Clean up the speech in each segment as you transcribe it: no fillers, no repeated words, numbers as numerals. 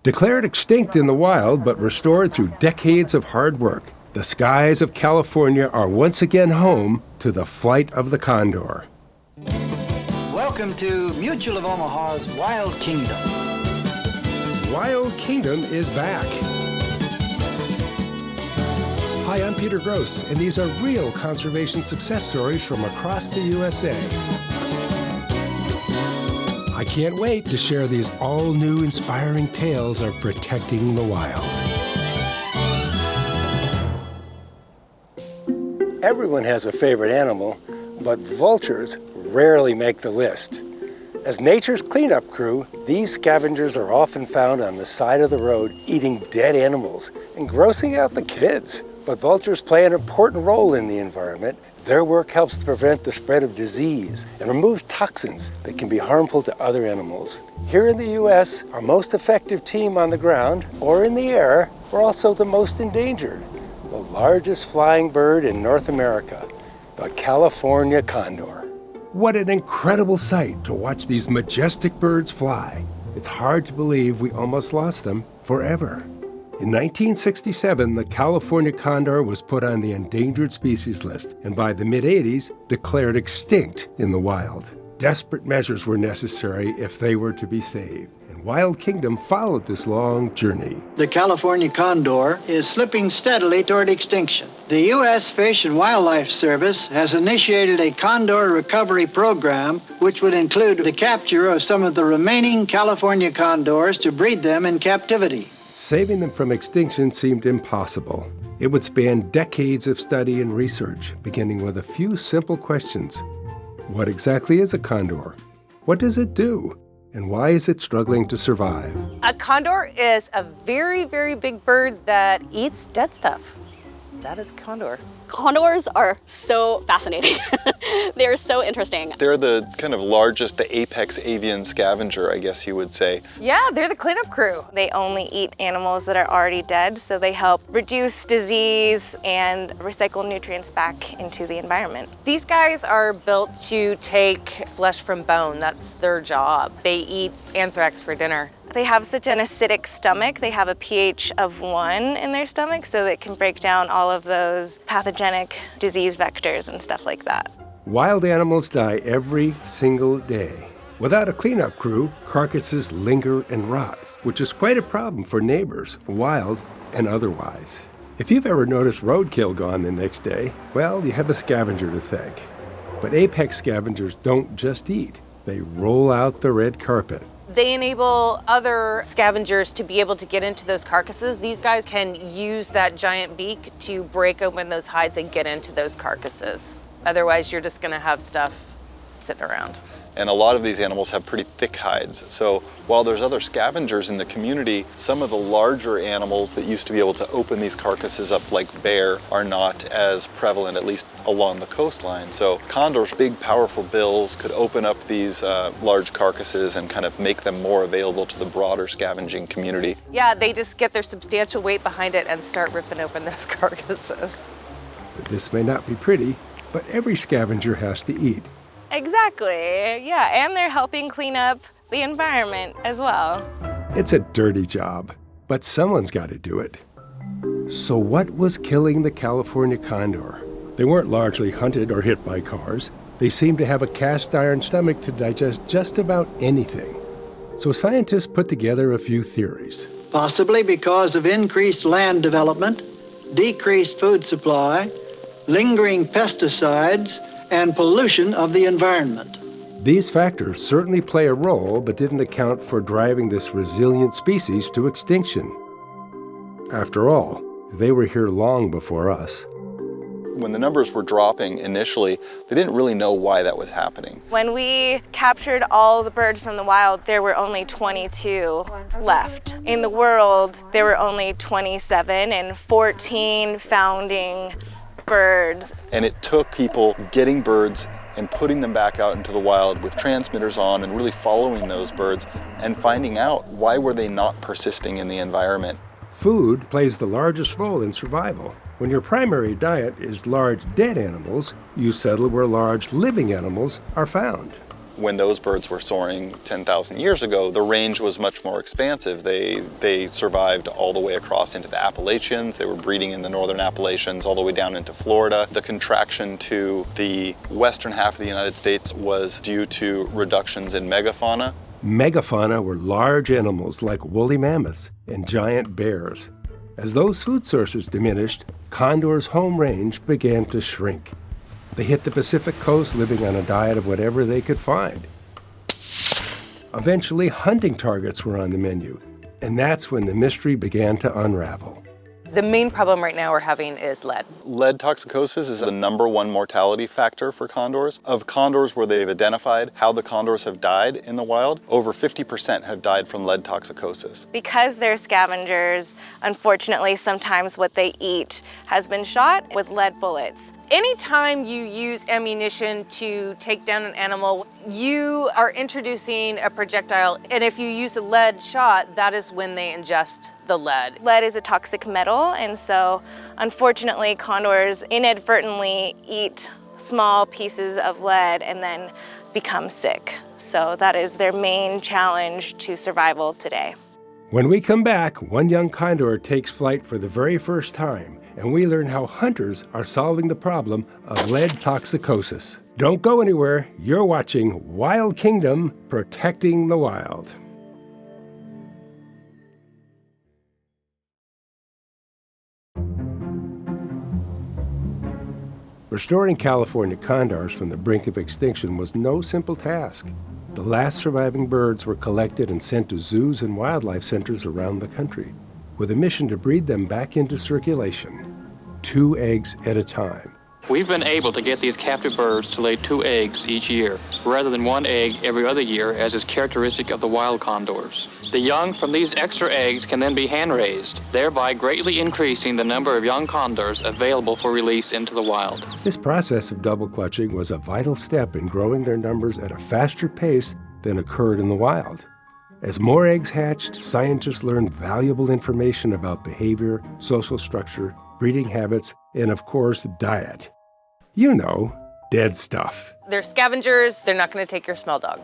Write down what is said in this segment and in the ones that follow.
Declared extinct in the wild but restored through decades of hard work, the skies of California are once again home to the flight of the condor. Welcome to Mutual of Omaha's Wild Kingdom. Wild Kingdom is back. Hi, I'm Peter Gros, and these are real conservation success stories from across the USA. I can't wait to share these all-new inspiring tales of protecting the wild. Everyone has a favorite animal, but vultures rarely make the list. As nature's cleanup crew, these scavengers are often found on the side of the road eating dead animals and grossing out the kids. But vultures play an important role in the environment. Their work helps to prevent the spread of disease and removes toxins that can be harmful to other animals. Here in the US, our most effective team on the ground or in the air, we're also the most endangered. The largest flying bird in North America, the California Condor. What an incredible sight to watch these majestic birds fly. It's hard to believe we almost lost them forever. In 1967, the California Condor was put on the endangered species list and by the mid-80s declared extinct in the wild. Desperate measures were necessary if they were to be saved. Wild Kingdom followed this long journey. The California Condor is slipping steadily toward extinction. The U.S. Fish and Wildlife Service has initiated a condor recovery program, which would include the capture of some of the remaining California condors to breed them in captivity. Saving them from extinction seemed impossible. It would span decades of study and research, beginning with a few simple questions. What exactly is a condor? What does it do? And why is it struggling to survive? A condor is a very, very big bird that eats dead stuff. That is a condor. Condors are so fascinating. They're so interesting. They're the kind of largest, the apex avian scavenger, I guess you would say. Yeah, they're the cleanup crew. They only eat animals that are already dead, so they help reduce disease and recycle nutrients back into the environment. These guys are built to take flesh from bone. That's their job. They eat anthrax for dinner. They have such an acidic stomach. They have a pH of 1 in their stomach, so that it can break down all of those pathogenic disease vectors and stuff like that. Wild animals die every single day. Without a cleanup crew, carcasses linger and rot, which is quite a problem for neighbors, wild and otherwise. If you've ever noticed roadkill gone the next day, well, you have a scavenger to thank. But apex scavengers don't just eat. They roll out the red carpet. They enable other scavengers to be able to get into those carcasses. These guys can use that giant beak to break open those hides and get into those carcasses. Otherwise, you're just gonna have stuff sitting around. And a lot of these animals have pretty thick hides. So while there's other scavengers in the community, some of the larger animals that used to be able to open these carcasses up like bear are not as prevalent, at least along the coastline. So condors' big, powerful bills could open up these large carcasses and kind of make them more available to the broader scavenging community. Yeah, they just get their substantial weight behind it and start ripping open those carcasses. This may not be pretty, but every scavenger has to eat. Exactly, yeah, and they're helping clean up the environment as well. It's a dirty job, but someone's got to do it. So what was killing the California condor? They weren't largely hunted or hit by cars. They seemed to have a cast iron stomach to digest just about anything. So scientists put together a few theories. Possibly because of increased land development, decreased food supply, lingering pesticides, and pollution of the environment. These factors certainly play a role, but didn't account for driving this resilient species to extinction. After all, they were here long before us. When the numbers were dropping initially, they didn't really know why that was happening. When we captured all the birds from the wild, there were only 22 left. In the world, there were only 27 and 14 founding birds. And it took people getting birds and putting them back out into the wild with transmitters on and really following those birds and finding out why were they not persisting in the environment. Food plays the largest role in survival. When your primary diet is large dead animals, you settle where large living animals are found. when those birds were soaring 10,000 years ago, the range was much more expansive. They survived all the way across into the Appalachians. They were breeding in the northern Appalachians all the way down into Florida. The contraction to the western half of the United States was due to reductions in megafauna. Megafauna were large animals like woolly mammoths and giant bears. As those food sources diminished, condors' home range began to shrink. They hit the Pacific coast living on a diet of whatever they could find. Eventually, hunting targets were on the menu, and that's when the mystery began to unravel. The main problem right now we're having is lead. Lead toxicosis is the #1 mortality factor for condors. Of condors where they've identified how the condors have died in the wild, over 50% have died from lead toxicosis. Because they're scavengers, unfortunately, sometimes what they eat has been shot with lead bullets. Anytime you use ammunition to take down an animal, you are introducing a projectile, and if you use a lead shot, that is when they ingest the lead. Lead is a toxic metal, and so unfortunately condors inadvertently eat small pieces of lead and then become sick. So that is their main challenge to survival today. When we come back, one young condor takes flight for the very first time, and we learn how hunters are solving the problem of lead toxicosis. Don't go anywhere. You're watching Wild Kingdom, Protecting the Wild. Restoring California condors from the brink of extinction was no simple task. The last surviving birds were collected and sent to zoos and wildlife centers around the country, with a mission to breed them back into circulation, 2 eggs at a time. We've been able to get these captive birds to lay 2 eggs each year, rather than 1 egg every other year, as is characteristic of the wild condors. The young from these extra eggs can then be hand-raised, thereby greatly increasing the number of young condors available for release into the wild. This process of double clutching was a vital step in growing their numbers at a faster pace than occurred in the wild. As more eggs hatched, scientists learned valuable information about behavior, social structure, breeding habits, and of course, diet. You know, dead stuff. They're scavengers, they're not going to take your smell dog.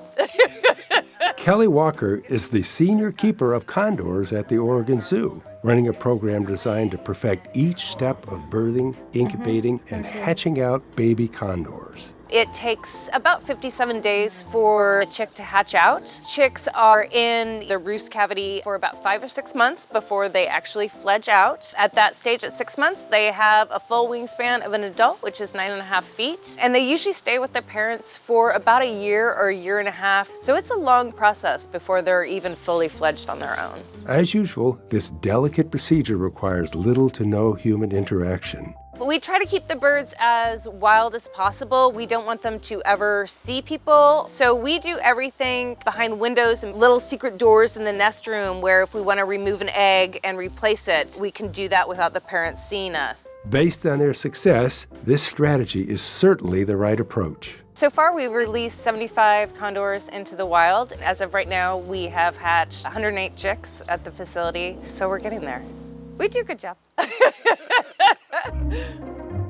Kelly Walker is the senior keeper of condors at the Oregon Zoo, running a program designed to perfect each step of birthing, incubating, and hatching out baby condors. It takes about 57 days for a chick to hatch out. Chicks are in the roost cavity for about 5 or 6 months before they actually fledge out. At that stage, at 6 months, they have a full wingspan of an adult, which is 9.5 feet. And they usually stay with their parents for about a year or a year and a half. So it's a long process before they're even fully fledged on their own. As usual, this delicate procedure requires little to no human interaction. We try to keep the birds as wild as possible. We don't want them to ever see people. So we do everything behind windows and little secret doors in the nest room where if we want to remove an egg and replace it, we can do that without the parents seeing us. Based on their success, this strategy is certainly the right approach. So far, we've released 75 condors into the wild. As of right now, we have hatched 108 chicks at the facility. So we're getting there. We do a good job.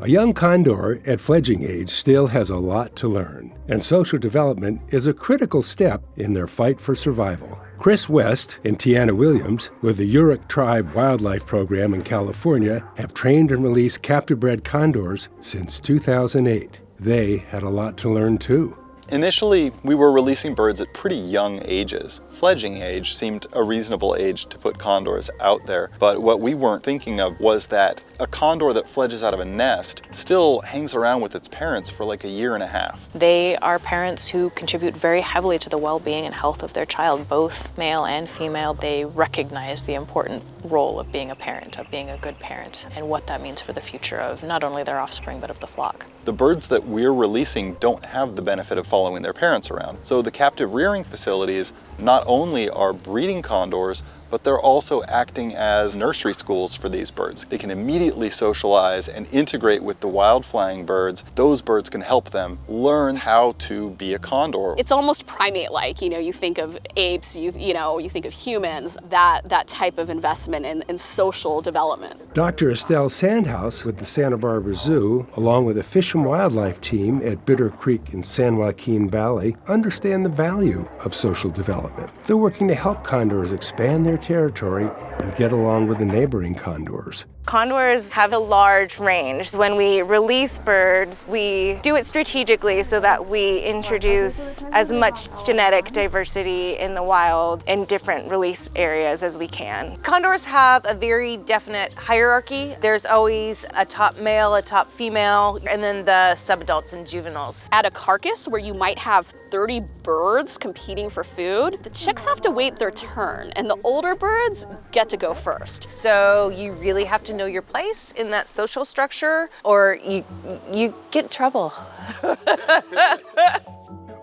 A young condor at fledging age still has a lot to learn, and social development is a critical step in their fight for survival. Chris West and Tiana Williams with the Yurok Tribe Wildlife Program in California have trained and released captive-bred condors since 2008. They had a lot to learn too. Initially, we were releasing birds at pretty young ages. Fledging age seemed a reasonable age to put condors out there, but what we weren't thinking of was that a condor that fledges out of a nest still hangs around with its parents for like a year and a half. They are parents who contribute very heavily to the well-being and health of their child, both male and female. They recognize the important role of being a parent, of being a good parent, and what that means for the future of not only their offspring, but of the flock. The birds that we're releasing don't have the benefit of following their parents around. So the captive rearing facilities not only are breeding condors, but they're also acting as nursery schools for these birds. They can immediately socialize and integrate with the wild flying birds. Those birds can help them learn how to be a condor. It's almost primate-like. You think of apes, you think of humans, that type of investment in social development. Dr. Estelle Sandhouse with the Santa Barbara Zoo, along with a Fish and Wildlife team at Bitter Creek in San Joaquin Valley, understand the value of social development. They're working to help condors expand their territory and get along with the neighboring condors. Condors have a large range. When we release birds, we do it strategically so that we introduce as much genetic diversity in the wild in different release areas as we can. Condors have a very definite hierarchy. There's always a top male, a top female, and then the subadults and juveniles. At a carcass where you might have 30 birds competing for food, the chicks have to wait their turn, and the older birds get to go first. So you really have to know your place in that social structure, or you get in trouble.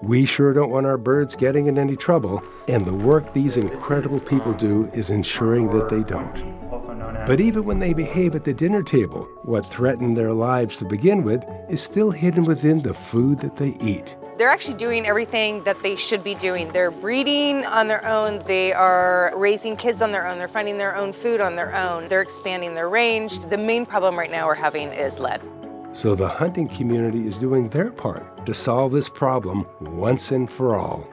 We sure don't want our birds getting in any trouble, and the work these incredible people do is ensuring that they don't. But even when they behave at the dinner table, what threatened their lives to begin with is still hidden within the food that they eat. They're actually doing everything that they should be doing. They're breeding on their own. They are raising kids on their own. They're finding their own food on their own. They're expanding their range. The main problem right now we're having is lead. So the hunting community is doing their part to solve this problem once and for all.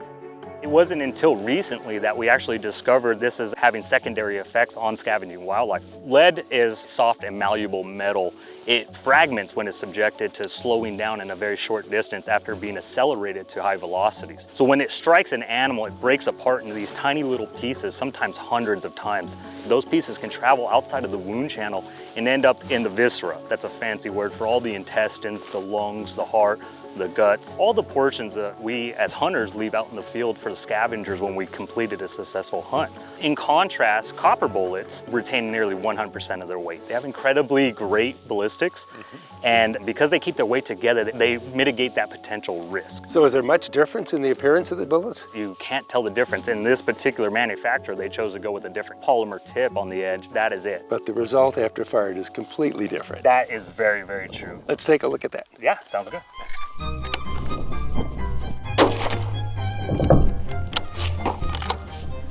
It wasn't until recently that we actually discovered this is having secondary effects on scavenging wildlife. Lead is soft and malleable metal. It fragments when it's subjected to slowing down in a very short distance after being accelerated to high velocities. So when it strikes an animal, it breaks apart into these tiny little pieces, sometimes hundreds of times. Those pieces can travel outside of the wound channel and end up in the viscera. That's a fancy word for all the intestines, the lungs, the heart, the guts, all the portions that we as hunters leave out in the field for the scavengers when we completed a successful hunt. In contrast, copper bullets retain nearly 100% of their weight. They have incredibly great ballistics, and because they keep their weight together, they mitigate that potential risk. So is there much difference in the appearance of the bullets? You can't tell the difference. In this particular manufacturer, they chose to go with a different polymer tip on the edge. That is it. But the result after fired is completely different. That is very, very true. Let's take a look at that. Yeah, sounds good.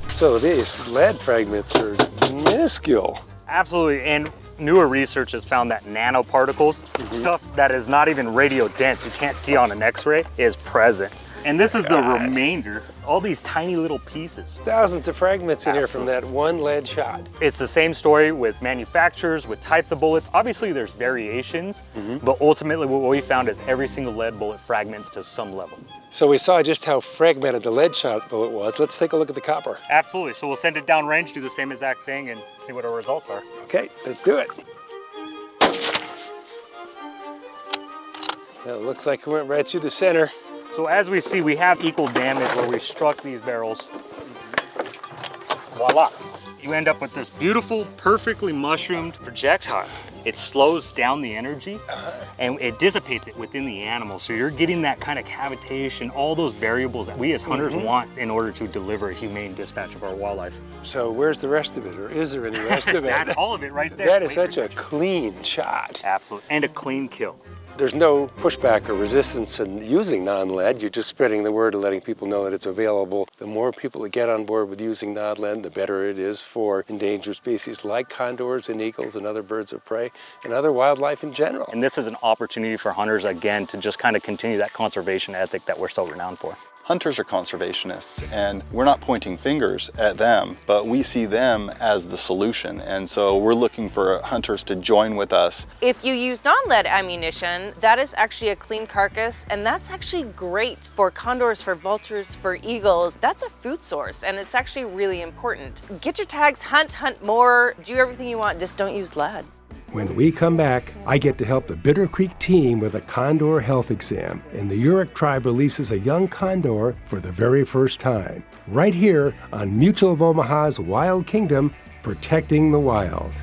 So these lead fragments are minuscule. Absolutely, and newer research has found that nanoparticles, stuff that is not even radio dense, you can't see on an x-ray, is present. And this is the remainder, all these tiny little pieces. Thousands of fragments in here from that one lead shot. It's the same story with manufacturers, with types of bullets. Obviously there's variations, but ultimately what we found is every single lead bullet fragments to some level. So we saw just how fragmented the lead shot bullet was. Let's take a look at the copper. Absolutely, so we'll send it downrange, do the same exact thing, and see what our results are. Okay, let's do it. Well, it looks like it went right through the center. So as we see, we have equal damage where we struck these barrels. Voila. You end up with this beautiful, perfectly mushroomed projectile. It slows down the energy and it dissipates it within the animal. So you're getting that kind of cavitation, all those variables that we as hunters want in order to deliver a humane dispatch of our wildlife. So where's the rest of it, or is there any rest of it? That's all of it right there. That is such a clean shot. Absolutely, and a clean kill. There's no pushback or resistance in using non-lead. You're just spreading the word and letting people know that it's available. The more people that get on board with using non-lead, the better it is for endangered species like condors and eagles and other birds of prey and other wildlife in general. And this is an opportunity for hunters, again, to just kind of continue that conservation ethic that we're so renowned for. Hunters are conservationists, and we're not pointing fingers at them, but we see them as the solution. And so we're looking for hunters to join with us. If you use non-lead ammunition, that is actually a clean carcass, and that's actually great for condors, for vultures, for eagles. That's a food source, and it's actually really important. Get your tags, hunt more, do everything you want, just don't use lead. When we come back, I get to help the Bitter Creek team with a condor health exam, and the Yurok tribe releases a young condor for the very first time, right here on Mutual of Omaha's Wild Kingdom, protecting the wild.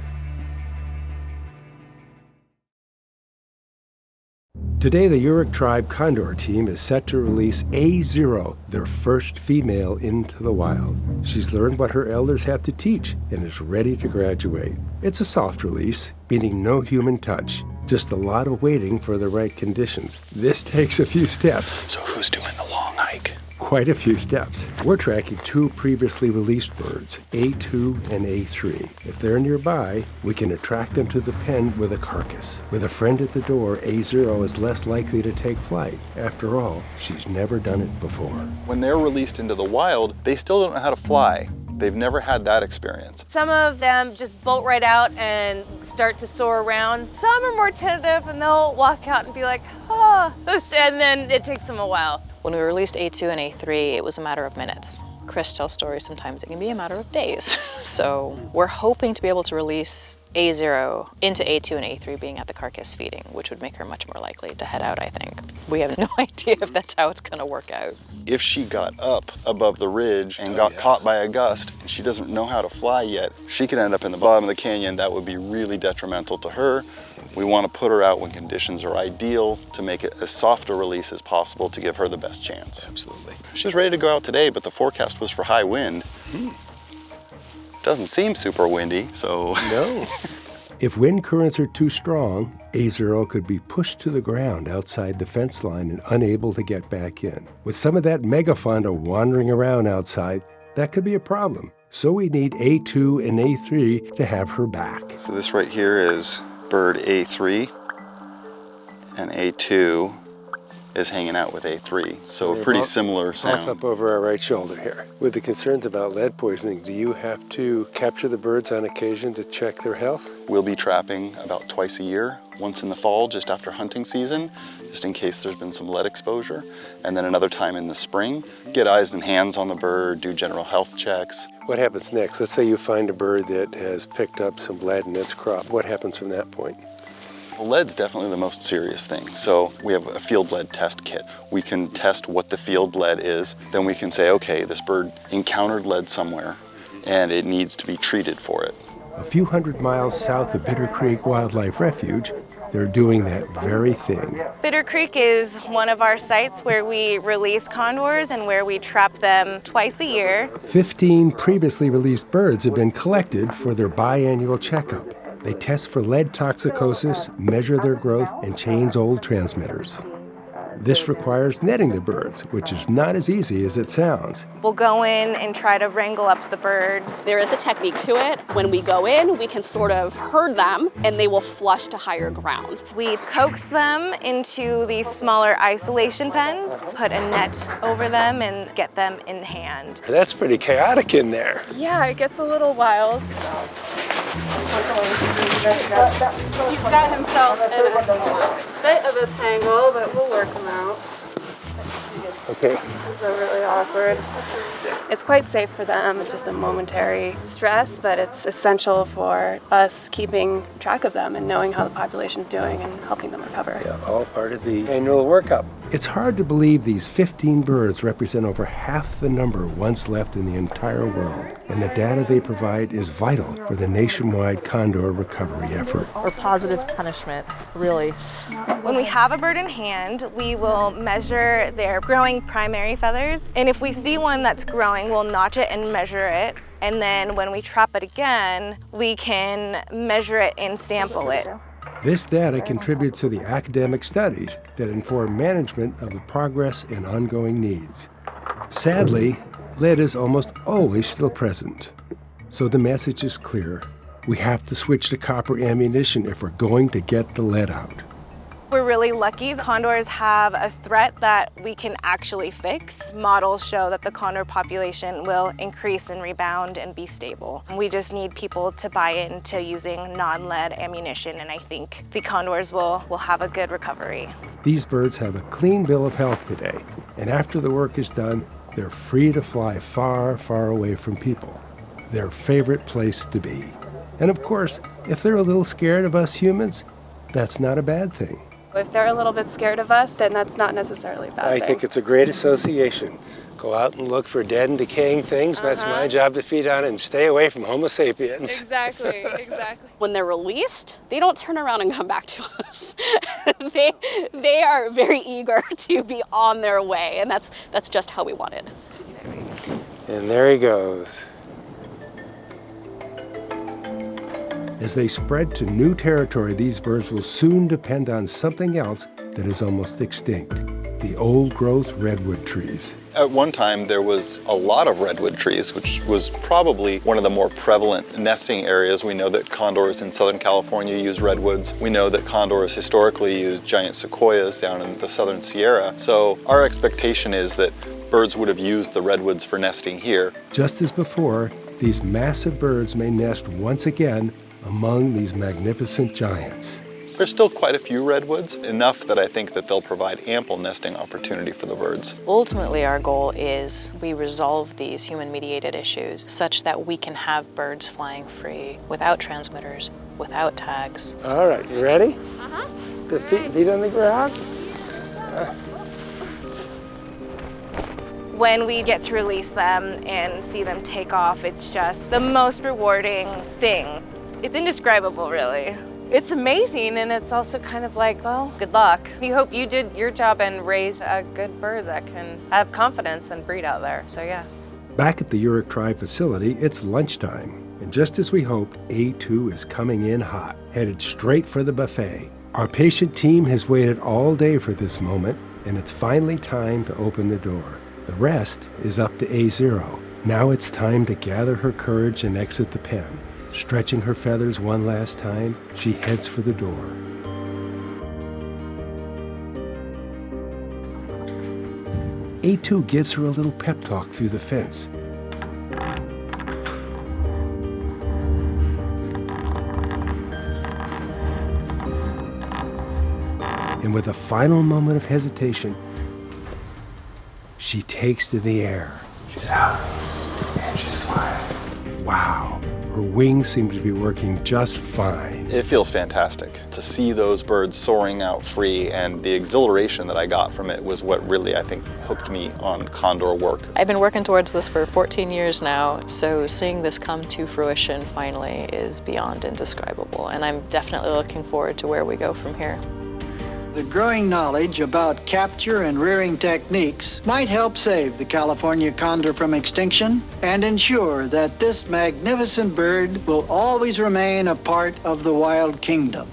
Today, the Yurok Tribe Condor team is set to release A0, their first female into the wild. She's learned what her elders have to teach and is ready to graduate. It's a soft release, meaning no human touch, just a lot of waiting for the right conditions. This takes a few steps. So who's doing the long hike? Quite a few steps. We're tracking 2 previously released birds, A2 and A3. If they're nearby, we can attract them to the pen with a carcass. With a friend at the door, A0 is less likely to take flight. After all, she's never done it before. When they're released into the wild, they still don't know how to fly. They've never had that experience. Some of them just bolt right out and start to soar around. Some are more tentative and they'll walk out and be like, oh, and then it takes them a while. When we released A2 and A3, it was a matter of minutes. Chris tells stories sometimes it can be a matter of days. So we're hoping to be able to release A0 into A2 and A3 being at the carcass feeding, which would make her much more likely to head out, I think. We have no idea if that's how it's gonna work out. If she got up above the ridge and got caught by a gust and she doesn't know how to fly yet, she could end up in the bottom of the canyon. That would be really detrimental to her. We want to put her out when conditions are ideal to make it as soft a release as possible to give her the best chance. Absolutely. She was ready to go out today, but the forecast was for high wind. Doesn't seem super windy, so. No. If wind currents are too strong, A0 could be pushed to the ground outside the fence line and unable to get back in. With some of that megafauna wandering around outside, that could be a problem. So we need A2 and A3 to have her back. So this right here is bird A3, and A2 is hanging out with A3. So a pretty similar sound. Up over our right shoulder here. With the concerns about lead poisoning, do you have to capture the birds on occasion to check their health? We'll be trapping about twice a year, once in the fall just after hunting season, just in case there's been some lead exposure, and then another time in the spring. Get eyes and hands on the bird, do general health checks. What happens next? Let's say you find a bird that has picked up some lead in its crop. What happens from that point? Well, lead's definitely the most serious thing. So we have a field lead test kit. We can test what the field lead is. Then we can say, okay, this bird encountered lead somewhere and it needs to be treated for it. A few hundred miles south of Bitter Creek Wildlife Refuge, they're doing that very thing. Bitter Creek is one of our sites where we release condors and where we trap them twice a year. 15 previously released birds have been collected for their biannual checkup. They test for lead toxicosis, measure their growth, and change old transmitters. This requires netting the birds, which is not as easy as it sounds. We'll go in and try to wrangle up the birds. There is a technique to it. When we go in, we can sort of herd them and they will flush to higher ground. We coax them into these smaller isolation pens, put a net over them, and get them in hand. That's pretty chaotic in there. Yeah, it gets a little wild. He's got himself in a bit of a tangle, but we'll work him out. Okay. These are really awkward. It's quite safe for them. It's just a momentary stress, but it's essential for us keeping track of them and knowing how the population's doing and helping them recover. Yeah, all part of the annual workup. It's hard to believe these 15 birds represent over half the number once left in the entire world, and the data they provide is vital for the nationwide condor recovery effort. Or positive punishment, really. When we have a bird in hand, we will measure their growing primary feathers, and if we see one that's growing, we'll notch it and measure it. And then when we trap it again, we can measure it and sample it. This data contributes to the academic studies that inform management of the progress and ongoing needs. Sadly, lead is almost always still present. So the message is clear. We have to switch to copper ammunition if we're going to get the lead out. We're really lucky. Condors have a threat that we can actually fix. Models show that the condor population will increase and rebound and be stable. We just need people to buy into using non-lead ammunition, and I think the condors will have a good recovery. These birds have a clean bill of health today, and after the work is done, they're free to fly far, far away from people. Their favorite place to be. And of course, if they're a little scared of us humans, that's not a bad thing. If they're a little bit scared of us, then that's not necessarily a bad I thing. think it's a great association. Go out and look for dead and decaying things. That's my job to feed on it, and stay away from Homo sapiens. Exactly, exactly. When they're released, they don't turn around and come back to us. they are very eager to be on their way, and that's just how we want it. And there he goes. As they spread to new territory, these birds will soon depend on something else that is almost extinct: the old-growth redwood trees. At one time, there was a lot of redwood trees, which was probably one of the more prevalent nesting areas. We know that condors in Southern California use redwoods. We know that condors historically used giant sequoias down in the Southern Sierra. So our expectation is that birds would have used the redwoods for nesting here. Just as before, these massive birds may nest once again among these magnificent giants. There's still quite a few redwoods, enough that I think that they'll provide ample nesting opportunity for the birds. Ultimately, our goal is we resolve these human-mediated issues such that we can have birds flying free without transmitters, without tags. All right, you ready? The feet on the ground. When we get to release them and see them take off, it's just the most rewarding thing. It's indescribable, really. It's amazing, and it's also kind of like, well, good luck. We hope you did your job and raise a good bird that can have confidence and breed out there, so yeah. Back at the Urich Tribe facility, it's lunchtime. And just as we hoped, A2 is coming in hot, headed straight for the buffet. Our patient team has waited all day for this moment, and it's finally time to open the door. The rest is up to A0. Now it's time to gather her courage and exit the pen. Stretching her feathers one last time, she heads for the door. A2 gives her a little pep talk through the fence. And with a final moment of hesitation, she takes to the air. She's out, and she's flying. Wow. Her wings seem to be working just fine. It feels fantastic to see those birds soaring out free, and the exhilaration that I got from it was what really, I think, hooked me on condor work. I've been working towards this for 14 years now, so seeing this come to fruition finally is beyond indescribable, and I'm definitely looking forward to where we go from here. The growing knowledge about capture and rearing techniques might help save the California condor from extinction and ensure that this magnificent bird will always remain a part of the wild kingdom.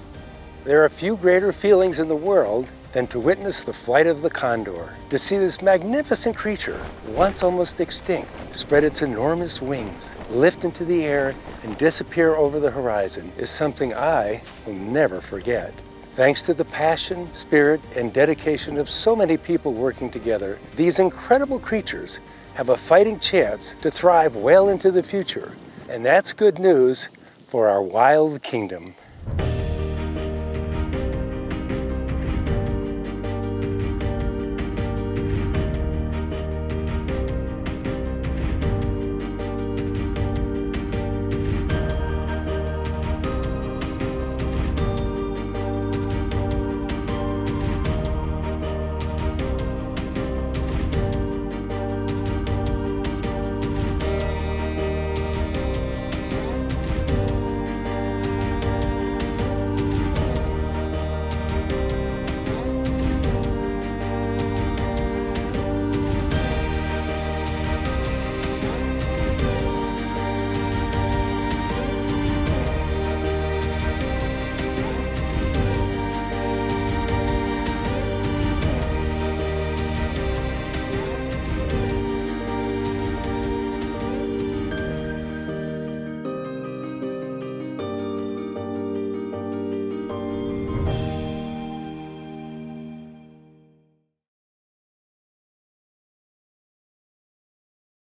There are few greater feelings in the world than to witness the flight of the condor. To see this magnificent creature, once almost extinct, spread its enormous wings, lift into the air, and disappear over the horizon is something I will never forget. Thanks to the passion, spirit, and dedication of so many people working together, these incredible creatures have a fighting chance to thrive well into the future. And that's good news for our wild kingdom.